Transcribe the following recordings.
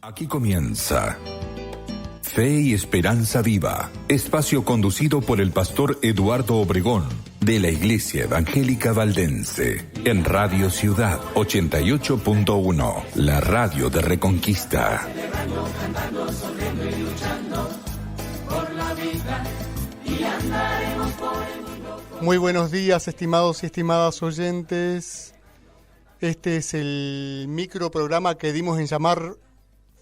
Aquí comienza Fe y Esperanza Viva, espacio conducido por el pastor Eduardo Obregón, de la Iglesia Evangélica Valdense, en Radio Ciudad 88.1, la radio de Reconquista. Celebrando, cantando, sonriendo y luchando por la vida, y andaremos por el mundo. Muy buenos días, estimados y estimadas oyentes. Este es el microprograma que dimos en llamar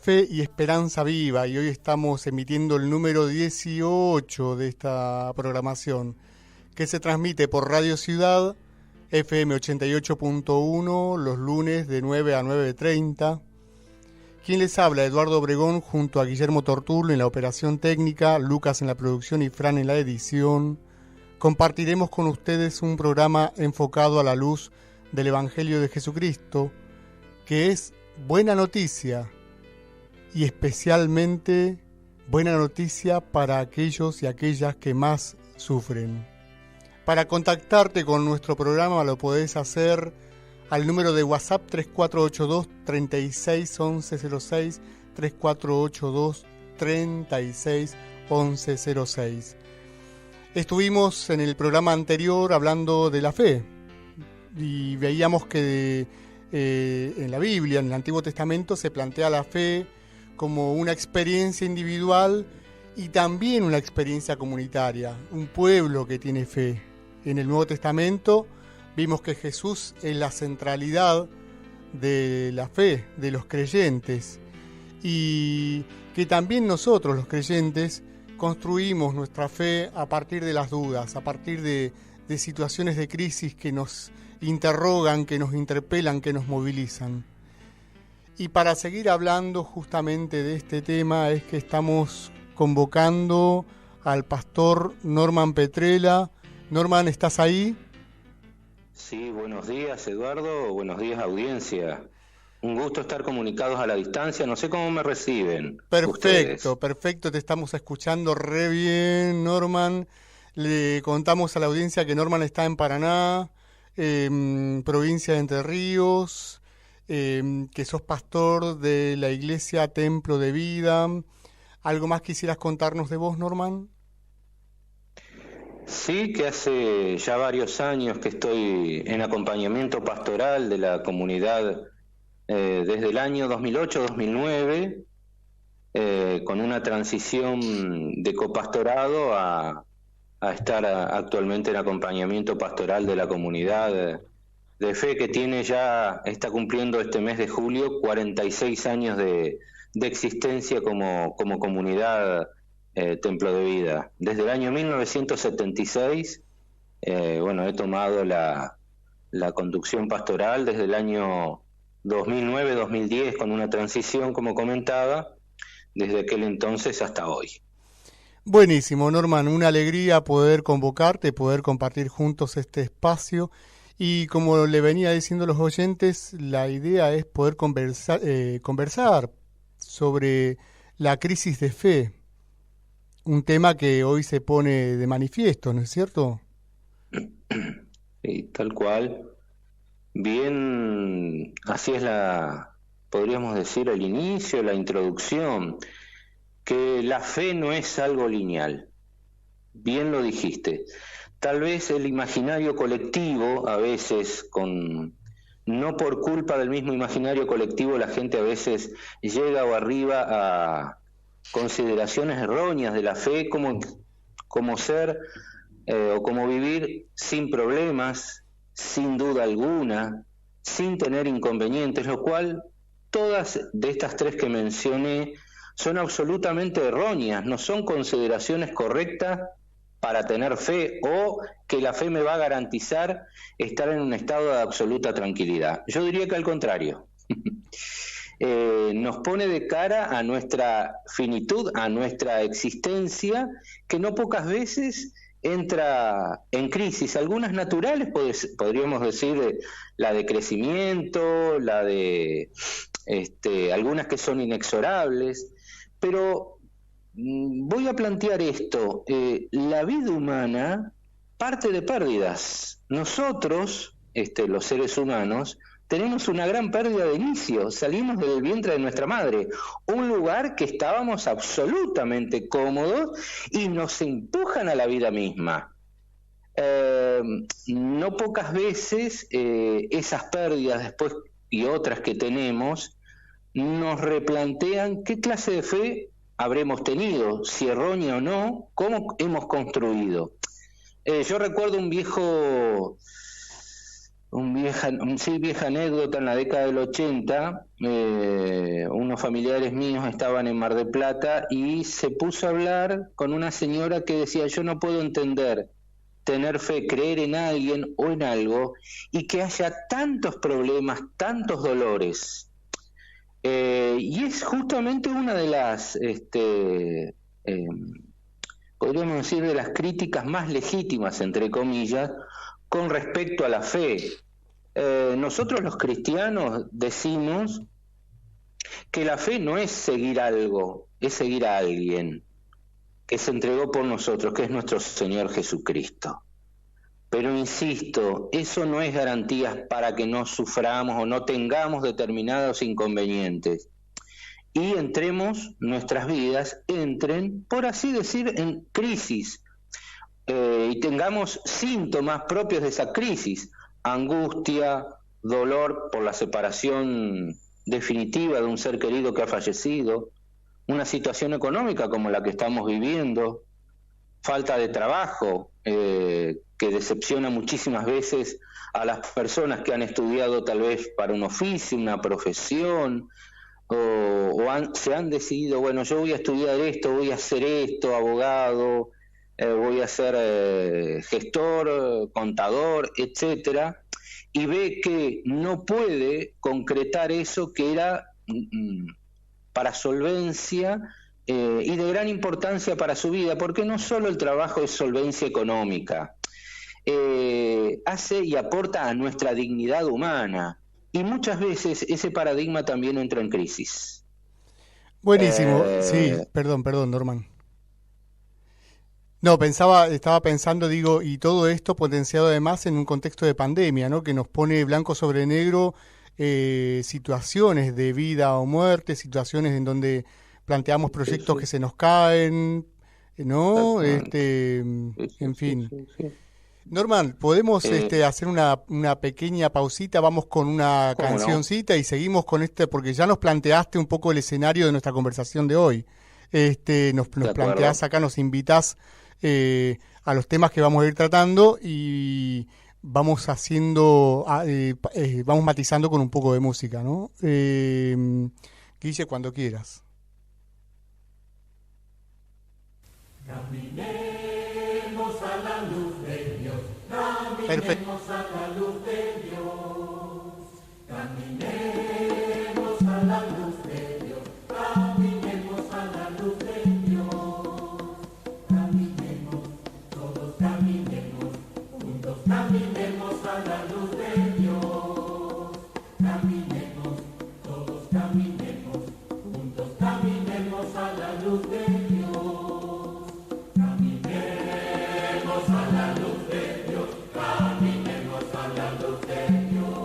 Fe y Esperanza Viva, y hoy estamos emitiendo el número 18 de esta programación, que se transmite por Radio Ciudad, FM 88.1, los lunes de 9 a 9:30. Quien les habla, Eduardo Obregón, junto a Guillermo Tortulo en la operación técnica, Lucas en la producción y Fran en la edición. Compartiremos con ustedes un programa enfocado a la luz del Evangelio de Jesucristo, que es buena noticia, y especialmente buena noticia para aquellos y aquellas que más sufren. Para contactarte con nuestro programa lo podés hacer al número de WhatsApp 3482-361106, 3482-361106. Estuvimos en el programa anterior hablando de la fe y veíamos que en la Biblia, en el Antiguo Testamento, se plantea la fe como una experiencia individual y también una experiencia comunitaria, un pueblo que tiene fe. En el Nuevo Testamento vimos que Jesús es la centralidad de la fe de los creyentes y que también nosotros, los creyentes, construimos nuestra fe a partir de las dudas, a partir de situaciones de crisis que nos interrogan, que nos interpelan, que nos movilizan. Y para seguir hablando justamente de este tema es que estamos convocando al pastor Norman Petrella. Norman, ¿estás ahí? Sí, buenos días, Eduardo, buenos días, audiencia. Un gusto estar comunicados a la distancia, no sé cómo me reciben. Perfecto, te estamos escuchando re bien, Norman. Le contamos a la audiencia que Norman está en Paraná, provincia de Entre Ríos, que sos pastor de la iglesia Templo de Vida. ¿Algo más quisieras contarnos de vos, Norman? Sí, que hace ya varios años que estoy en acompañamiento pastoral de la comunidad desde el año 2008-2009, con una transición de copastorado a estar actualmente en acompañamiento pastoral de la comunidad de fe que está cumpliendo este mes de julio 46 años de existencia como comunidad Templo de Vida. Desde el año 1976, he tomado la conducción pastoral desde el año 2009-2010 con una transición, como comentaba, desde aquel entonces hasta hoy. Buenísimo, Norman, una alegría poder convocarte, poder compartir juntos este espacio. Y como le venía diciendo a los oyentes, la idea es poder conversar sobre la crisis de fe, un tema que hoy se pone de manifiesto, ¿no es cierto? Sí, tal cual. Bien, así es podríamos decir, el inicio, la introducción, que la fe no es algo lineal. Bien lo dijiste. Tal vez el imaginario colectivo, a veces, no por culpa del mismo imaginario colectivo, la gente a veces llega o arriba a consideraciones erróneas de la fe como ser o como vivir sin problemas, sin duda alguna, sin tener inconvenientes, lo cual todas de estas tres que mencioné son absolutamente erróneas, no son consideraciones correctas para tener fe o que la fe me va a garantizar estar en un estado de absoluta tranquilidad. Yo diría que al contrario. Nos pone de cara a nuestra finitud, a nuestra existencia, que no pocas veces entra en crisis, algunas naturales, podríamos decir la de crecimiento, la de algunas que son inexorables, pero voy a plantear esto, la vida humana parte de pérdidas. Nosotros, los seres humanos, tenemos una gran pérdida de inicio. Salimos del vientre de nuestra madre, un lugar que estábamos absolutamente cómodos y nos empujan a la vida misma. No pocas veces esas pérdidas después y otras que tenemos nos replantean qué clase de fe habremos tenido, si errónea o no, cómo hemos construido. Yo recuerdo vieja anécdota en la década del 80, unos familiares míos estaban en Mar del Plata y se puso a hablar con una señora que decía: yo no puedo entender tener fe, creer en alguien o en algo y que haya tantos problemas, tantos dolores. Y es justamente una de las, podríamos decir, de las críticas más legítimas, entre comillas, con respecto a la fe. Nosotros los cristianos decimos que la fe no es seguir algo, es seguir a alguien que se entregó por nosotros, que es nuestro Señor Jesucristo. Pero insisto, eso no es garantía para que no suframos o no tengamos determinados inconvenientes y nuestras vidas entren, por así decir, en crisis, y tengamos síntomas propios de esa crisis: angustia, dolor por la separación definitiva de un ser querido que ha fallecido, una situación económica como la que estamos viviendo, falta de trabajo, que decepciona muchísimas veces a las personas que han estudiado tal vez para un oficio, una profesión, se han decidido, bueno, yo voy a estudiar esto, voy a hacer esto, abogado, voy a ser gestor, contador, etcétera, y ve que no puede concretar eso que era para solvencia y de gran importancia para su vida, porque no solo el trabajo es solvencia económica, hace y aporta a nuestra dignidad humana, y muchas veces ese paradigma también entra en crisis. Buenísimo, sí, perdón, Norman. No, estaba pensando, digo, y todo esto potenciado además en un contexto de pandemia, ¿no? Que nos pone blanco sobre negro situaciones de vida o muerte, situaciones en donde planteamos proyectos que se nos caen, ¿no? En fin. Norman, ¿podemos hacer una pequeña pausita? Vamos con una cancioncita y seguimos con porque ya nos planteaste un poco el escenario de nuestra conversación de hoy. Nos planteás acá, nos invitás a los temas que vamos a ir tratando y vamos vamos matizando con un poco de música, ¿no? Guille, cuando quieras. Caminemos a la luz de Dios, caminemos a la luz de Dios, caminemos a la luz de Dios, caminemos a la luz de Dios, caminemos, todos caminemos, juntos caminemos a la luz de Dios, caminemos, todos caminemos, juntos caminemos a la luz de Dios. Caminemos a la luz de Dios, caminemos a la luz de Dios.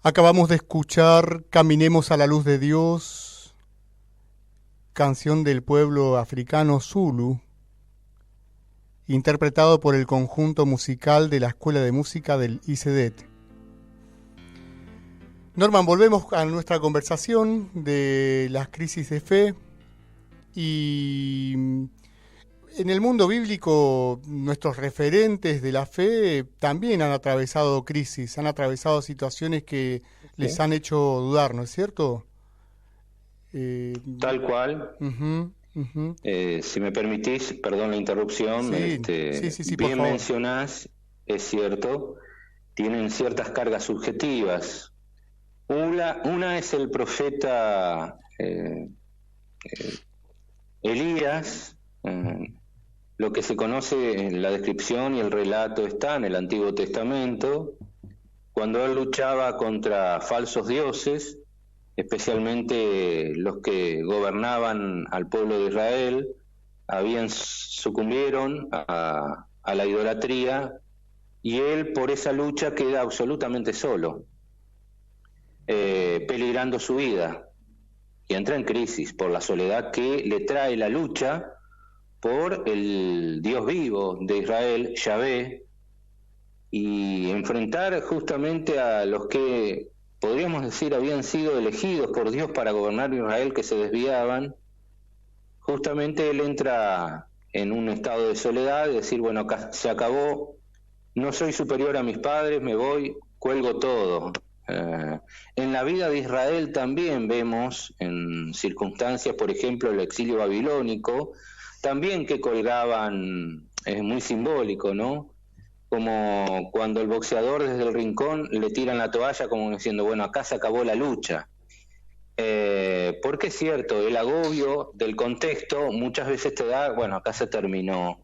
Acabamos de escuchar Caminemos a la luz de Dios, canción del pueblo africano Zulu, interpretado por el conjunto musical de la Escuela de Música del ICEDET. Norman, volvemos a nuestra conversación de las crisis de fe y en el mundo bíblico nuestros referentes de la fe también han atravesado crisis, han atravesado situaciones que les han hecho dudar, ¿no es cierto? Tal cual. Si me permitís, perdón la interrupción, sí, bien mencionás, es cierto, tienen ciertas cargas subjetivas. Una es el profeta Elías, lo que se conoce en la descripción y el relato está en el Antiguo Testamento, cuando él luchaba contra falsos dioses, especialmente los que gobernaban al pueblo de Israel, sucumbieron a la idolatría, y él por esa lucha queda absolutamente solo, peligrando su vida, y entra en crisis por la soledad que le trae la lucha por el Dios vivo de Israel, Yahvé, y enfrentar justamente a los que podríamos decir habían sido elegidos por Dios para gobernar Israel, que se desviaban. Justamente él entra en un estado de soledad, de decir, bueno, acá se acabó, no soy superior a mis padres, me voy, cuelgo todo. En la vida de Israel también vemos en circunstancias, por ejemplo, el exilio babilónico, también que colgaban, es muy simbólico, ¿no? Como cuando el boxeador desde el rincón le tiran la toalla como diciendo, bueno, acá se acabó la lucha. Porque es cierto, el agobio del contexto muchas veces te da, bueno, acá se terminó.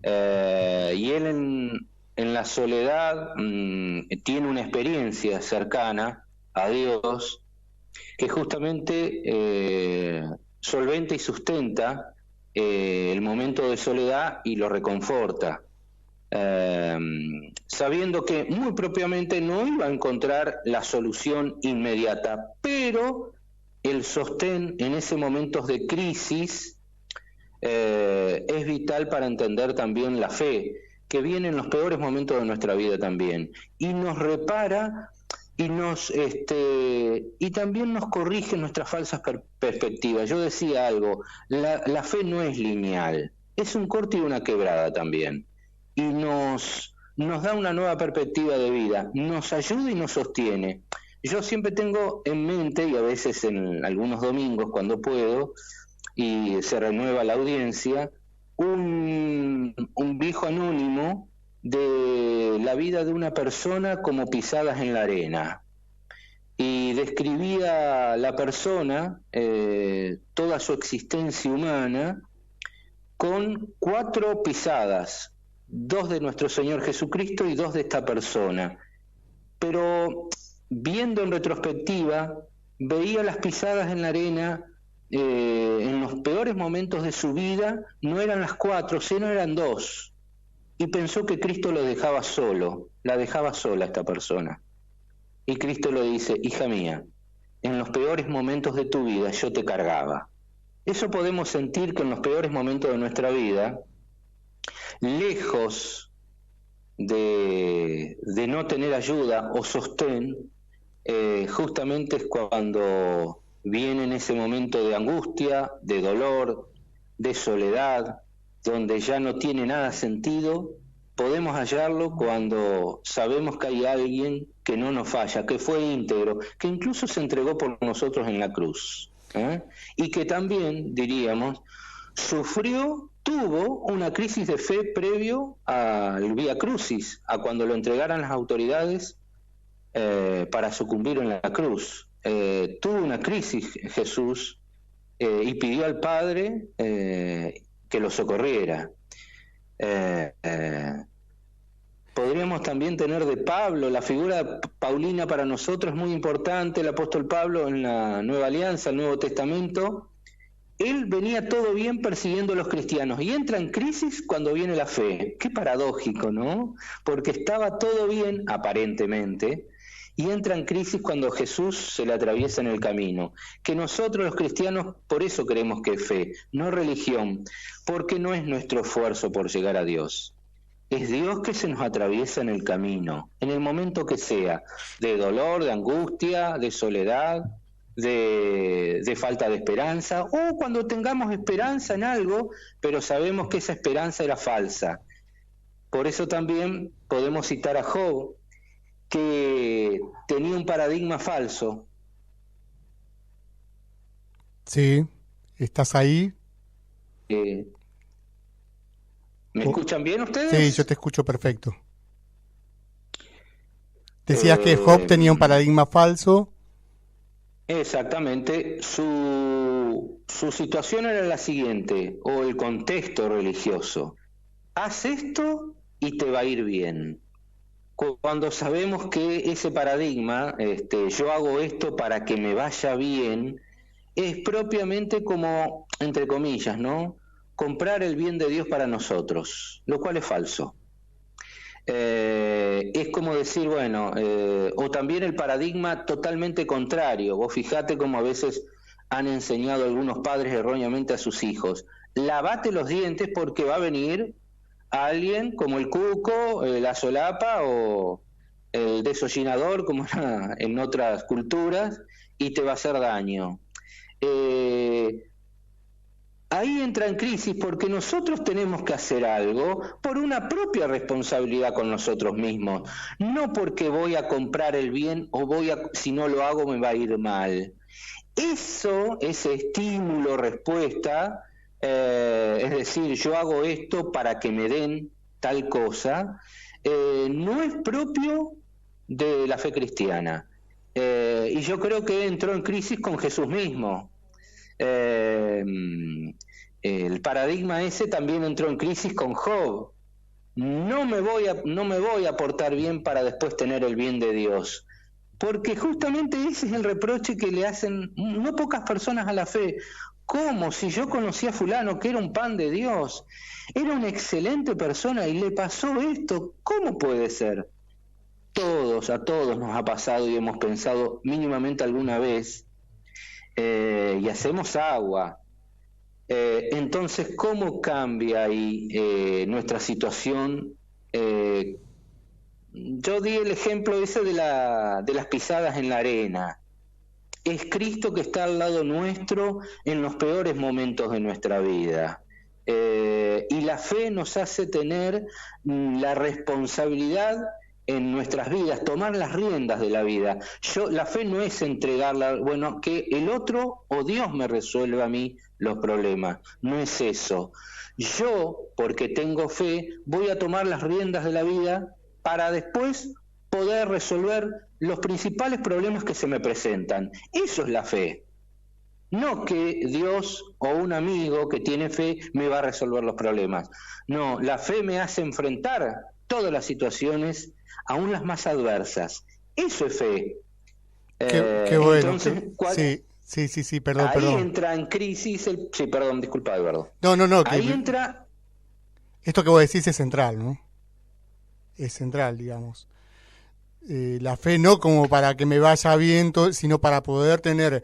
Y él en la soledad tiene una experiencia cercana a Dios que justamente solventa y sustenta el momento de soledad y lo reconforta, sabiendo que muy propiamente no iba a encontrar la solución inmediata, pero el sostén en ese momento de crisis es vital para entender también la fe, que viene en los peores momentos de nuestra vida también, y nos repara y también nos corrige nuestras falsas perspectivas. Yo decía algo, la fe no es lineal, es un corte y una quebrada también, y nos da una nueva perspectiva de vida, nos ayuda y nos sostiene. Yo siempre tengo en mente, y a veces en algunos domingos cuando puedo, y se renueva la audiencia, un viejo anónimo de la vida de una persona como pisadas en la arena, y describía la persona, toda su existencia humana, con 4 pisadas, 2 de nuestro Señor Jesucristo y 2 de esta persona, pero viendo en retrospectiva, veía las pisadas en la arena en los peores momentos de su vida, no eran las 4, sino eran 2. Y pensó que Cristo lo dejaba solo, la dejaba sola esta persona. Y Cristo le dice, hija mía, en los peores momentos de tu vida yo te cargaba. Eso podemos sentir que en los peores momentos de nuestra vida, lejos de no tener ayuda o sostén, justamente es cuando viene en ese momento de angustia, de dolor, de soledad, donde ya no tiene nada sentido. Podemos hallarlo cuando sabemos que hay alguien que no nos falla, que fue íntegro, que incluso se entregó por nosotros en la cruz, y que también, diríamos, tuvo una crisis de fe previo al Vía Crucis, a cuando lo entregaran las autoridades para sucumbir en la cruz. Tuvo una crisis Jesús y pidió al Padre que lo socorriera. Podríamos también tener de Pablo, la figura paulina para nosotros es muy importante, el apóstol Pablo en la Nueva Alianza, el Nuevo Testamento. Él venía todo bien persiguiendo a los cristianos y entra en crisis cuando viene la fe. Qué paradójico, ¿no? Porque estaba todo bien, aparentemente, y entra en crisis cuando Jesús se le atraviesa en el camino. Que nosotros los cristianos por eso creemos que es fe, no religión, porque no es nuestro esfuerzo por llegar a Dios. Es Dios que se nos atraviesa en el camino, en el momento que sea, de dolor, de angustia, de soledad, de falta de esperanza, o cuando tengamos esperanza en algo, pero sabemos que esa esperanza era falsa. Por eso también podemos citar a Job, que tenía un paradigma falso. Sí, ¿estás ahí? ¿Me escuchan bien ustedes? Sí, yo te escucho perfecto. Decías que Job tenía un paradigma falso. Exactamente. Su situación era la siguiente, o el contexto religioso. Haz esto y te va a ir bien. Cuando sabemos que ese paradigma, yo hago esto para que me vaya bien, es propiamente como, entre comillas, ¿no?, comprar el bien de Dios para nosotros, lo cual es falso. Es como decir, bueno, o también el paradigma totalmente contrario. Vos fijate cómo a veces han enseñado algunos padres erróneamente a sus hijos: lavate los dientes porque va a venir alguien como el cuco, la solapa o el desollinador, como era en otras culturas, y te va a hacer daño. Ahí entra en crisis porque nosotros tenemos que hacer algo por una propia responsabilidad con nosotros mismos, no porque voy a comprar el bien o si no lo hago me va a ir mal. Ese estímulo, respuesta, es decir, yo hago esto para que me den tal cosa, no es propio de la fe cristiana. Y yo creo que entró en crisis con Jesús mismo. El paradigma ese también entró en crisis con Job. No me voy a portar bien para después tener el bien de Dios, porque justamente ese es el reproche que le hacen no pocas personas a la fe. ¿Cómo? Si yo conocí a fulano que era un pan de Dios, era una excelente persona y le pasó esto, ¿cómo puede ser? A todos nos ha pasado y hemos pensado mínimamente alguna vez, y hacemos agua. Entonces, ¿cómo cambia ahí nuestra situación? Yo di el ejemplo ese de las pisadas en la arena. Es Cristo que está al lado nuestro en los peores momentos de nuestra vida. Y la fe nos hace tener la responsabilidad en nuestras vidas, tomar las riendas de la vida. La fe no es entregarla, bueno, que el otro o Dios me resuelva a mí los problemas, no es eso. Yo, porque tengo fe, voy a tomar las riendas de la vida para después poder resolver los principales problemas que se me presentan. Eso es la fe. No que Dios o un amigo que tiene fe me va a resolver los problemas. No, la fe me hace enfrentar todas las situaciones, aún las más adversas. Eso es fe. Qué bueno. Entonces, Sí, perdón. Ahí entra en crisis Sí, perdón, disculpa, Eduardo. No. Ahí entra... Esto que vos decís es central, ¿no? Es central, digamos. La fe no como para que me vaya bien, sino para poder tener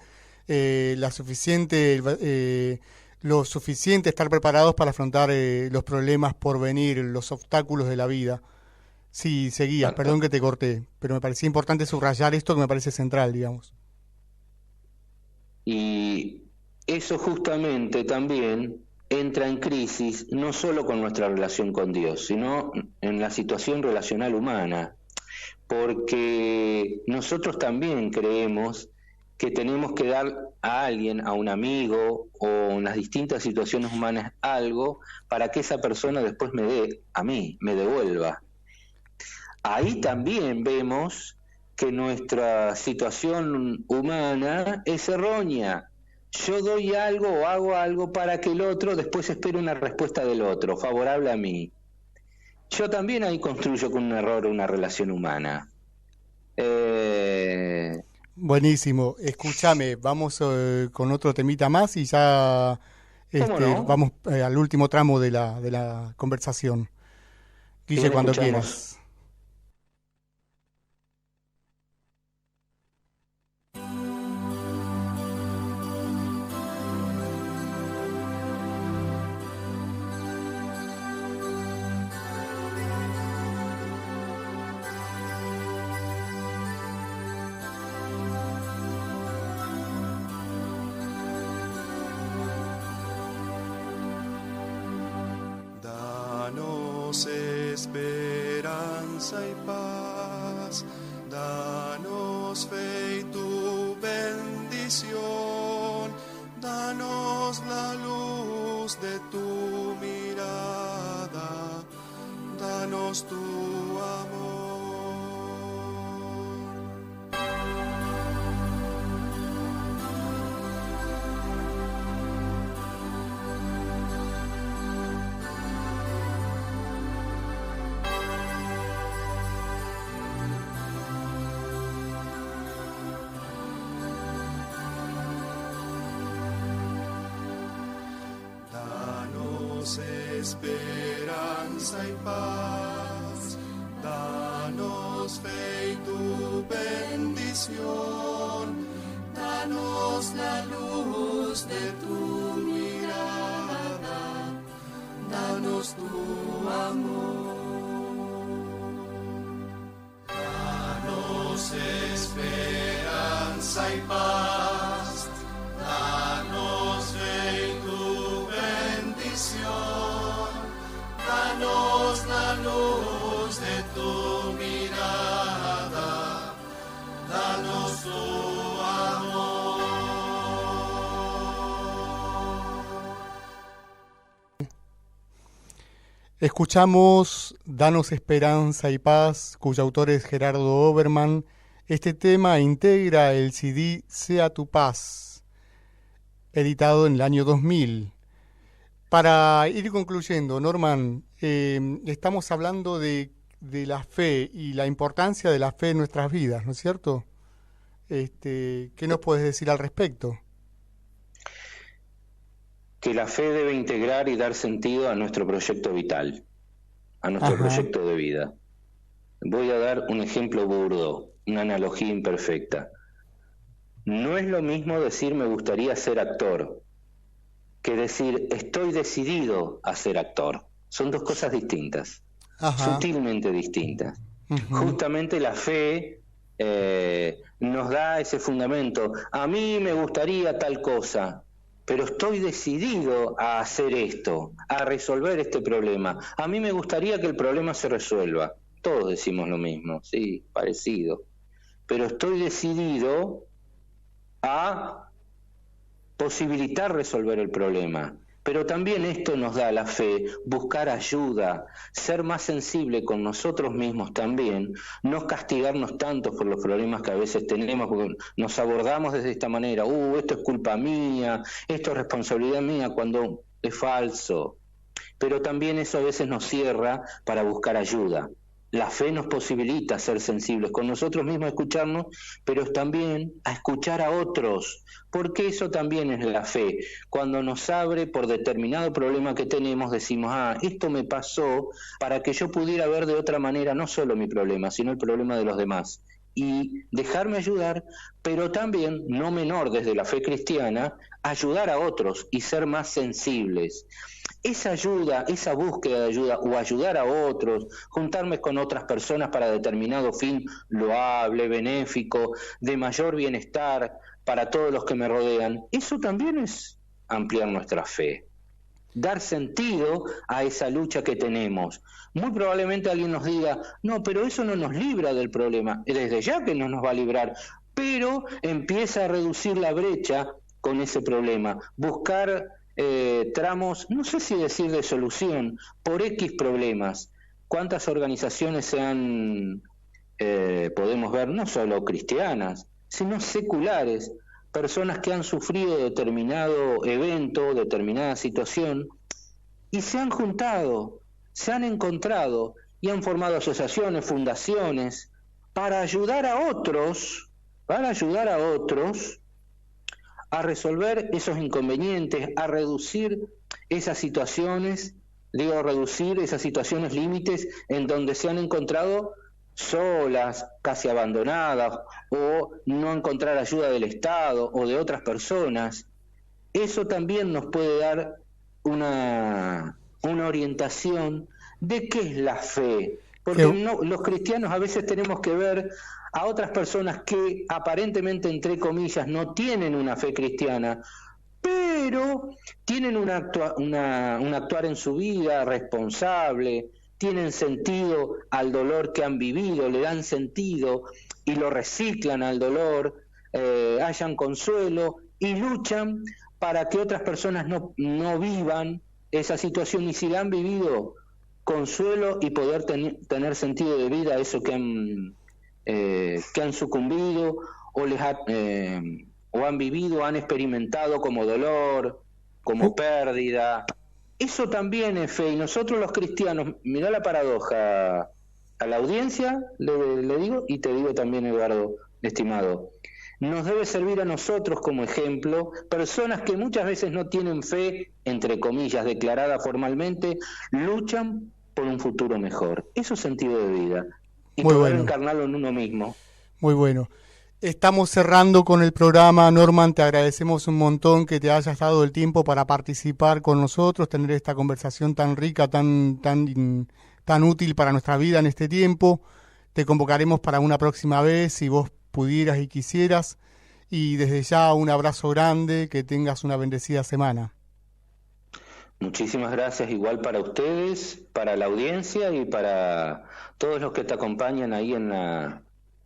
lo suficiente, estar preparados para afrontar los problemas por venir, los obstáculos de la vida. Sí, seguías, perdón que te corté, pero me parecía importante subrayar esto que me parece central, digamos. Y eso justamente también entra en crisis no solo con nuestra relación con Dios, sino en la situación relacional humana, porque nosotros también creemos que tenemos que dar a alguien, a un amigo o en las distintas situaciones humanas algo para que esa persona después me dé a mí, me devuelva. Ahí también vemos que nuestra situación humana es errónea. Yo doy algo o hago algo para que el otro después espere una respuesta del otro, favorable a mí. Yo también ahí construyo con un error una relación humana. Buenísimo. Escúchame, vamos con otro temita más y ya no? vamos al último tramo de la conversación. Guille, cuando quieras. Danos esperanza y paz, danos fe y tu bendición, danos la luz de tu mirada, danos tu amor. Esperanza y paz, danos fe y tu bendición, danos la luz de tu mirada, danos tu amor. Danos esperanza y paz, danos fe y tu bendición, danos la luz de tu mirada, danos tu amor. Escuchamos Danos Esperanza y Paz, cuyo autor es Gerardo Oberman. Este tema integra el CD Sea tu Paz, editado en el año 2000. Para ir concluyendo, Norman, estamos hablando de la fe y la importancia de la fe en nuestras vidas, ¿no es cierto? ¿Qué nos puedes decir al respecto? Que la fe debe integrar y dar sentido a nuestro proyecto vital, a nuestro proyecto de vida. Voy a dar un ejemplo burdo, una analogía imperfecta. No es lo mismo decir me gustaría ser actor que decir estoy decidido a ser actor. Son dos cosas distintas, sutilmente distintas. Justamente la fe nos da ese fundamento. A mí me gustaría tal cosa, pero estoy decidido a hacer esto, a resolver este problema. A mí me gustaría que el problema se resuelva. Todos decimos lo mismo, sí, parecido. Pero estoy decidido a posibilitar resolver el problema. Pero también esto nos da la fe, buscar ayuda, ser más sensible con nosotros mismos también, no castigarnos tanto por los problemas que a veces tenemos, porque nos abordamos desde esta manera, esto es culpa mía, esto es responsabilidad mía, cuando es falso. Pero también eso a veces nos cierra para buscar ayuda. La fe nos posibilita ser sensibles con nosotros mismos, a escucharnos, pero también a escuchar a otros, porque eso también es la fe. Cuando nos abre por determinado problema que tenemos, decimos, esto me pasó para que yo pudiera ver de otra manera no solo mi problema, sino el problema de los demás. Y dejarme ayudar, pero también, no menor desde la fe cristiana, ayudar a otros y ser más sensibles. Esa ayuda, esa búsqueda de ayuda o ayudar a otros, juntarme con otras personas para determinado fin loable, benéfico, de mayor bienestar para todos los que me rodean, eso también es ampliar nuestra fe, dar sentido a esa lucha que tenemos. Muy probablemente alguien nos diga, no, pero eso no nos libra del problema, desde ya que no nos va a librar, pero empieza a reducir la brecha con ese problema, buscar tramos, no sé si decir de solución, por X problemas. ¿Cuántas organizaciones se han, podemos ver, no solo cristianas, sino seculares, personas que han sufrido determinado evento, determinada situación, y se han juntado, se han encontrado y han formado asociaciones, fundaciones, para ayudar a otros, a resolver esos inconvenientes, a reducir esas situaciones, límites en donde se han encontrado solas, casi abandonadas, o no encontrar ayuda del Estado o de otras personas. Eso también nos puede dar una orientación de qué es la fe, porque los cristianos a veces tenemos que ver a otras personas que aparentemente, entre comillas, no tienen una fe cristiana, pero tienen un actuar en su vida responsable, tienen sentido al dolor que han vivido, le dan sentido y lo reciclan al dolor, hallan consuelo y luchan para que otras personas no vivan esa situación, y si la han vivido, consuelo y poder tener sentido de vida a eso que han sucumbido o han vivido, han experimentado como dolor, como pérdida. Eso también es fe, y nosotros los cristianos, mirá la paradoja, a la audiencia le digo, y te digo también, Eduardo, estimado, nos debe servir a nosotros como ejemplo, personas que muchas veces no tienen fe, entre comillas, declarada formalmente, luchan por un futuro mejor. Eso es sentido de vida, y muy poder bueno. encarnarlo en uno mismo. Muy bueno. Estamos cerrando con el programa. Norman, te agradecemos un montón que te hayas dado el tiempo para participar con nosotros, tener esta conversación tan rica, tan útil para nuestra vida en este tiempo. Te convocaremos para una próxima vez, si vos pudieras y quisieras. Y desde ya un abrazo grande, que tengas una bendecida semana. Muchísimas gracias, igual para ustedes, para la audiencia y para todos los que te acompañan ahí en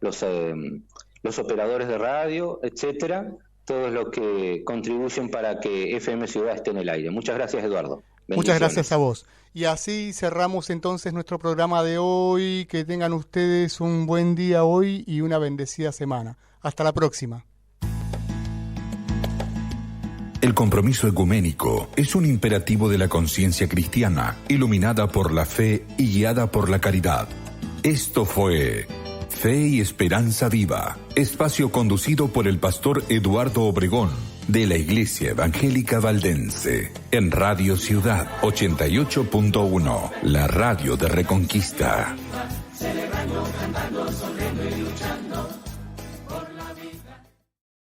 los operadores de radio, etcétera, todos los que contribuyen para que FM Ciudad esté en el aire. Muchas gracias, Eduardo. Muchas gracias a vos. Y así cerramos entonces nuestro programa de hoy. Que tengan ustedes un buen día hoy y una bendecida semana. Hasta la próxima. El compromiso ecuménico es un imperativo de la conciencia cristiana, iluminada por la fe y guiada por la caridad. Esto fue Fe y Esperanza Viva, espacio conducido por el pastor Eduardo Obregón, de la Iglesia Evangélica Valdense, en Radio Ciudad 88.1, la radio de Reconquista. Celebrando, cantando, sonriendo y luchando.